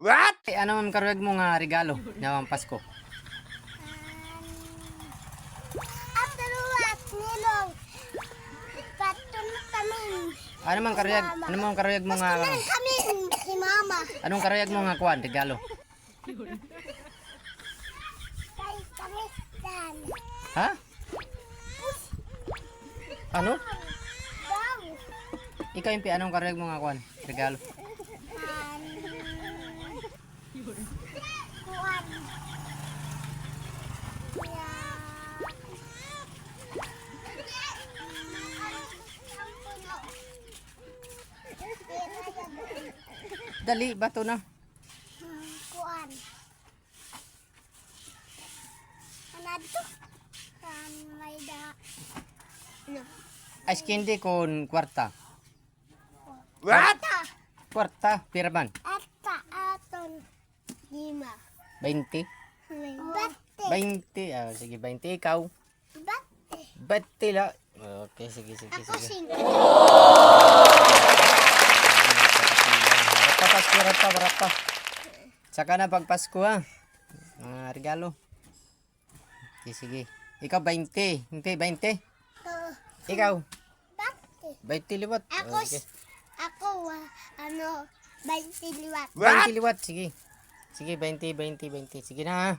What? Ano man karuyag mo nga regalo ngayong Pasko? Atuluat nilong. Patulog kami. Ano man karuyag mo nga Patulog kami si mama. anong karuyag mo nga kuan regalo? Kay kami dan. Ha? Ano? Daw. Ikaw yung anong karuyag mo nga kuan regalo? Kuan. Dali bato na. Kuan. Anadto? Kan may da. No. Ice candy kon kwarta. What? Kwarta piraman. Ata aton. Lima. 20. Batte. 20. Ah, sige 20 ikaw. Batte. 20 la. Okay, sige. Ako sing. Rapa. Saka na pag Pasko ha. Mga regalo. Sige. Ikaw 20. Hindi 20. Ikaw Batte. 20 liwat. Ako Okay. ako ano 20 liwat. 20 liwat. Sige. Sige 20. Sige na ha.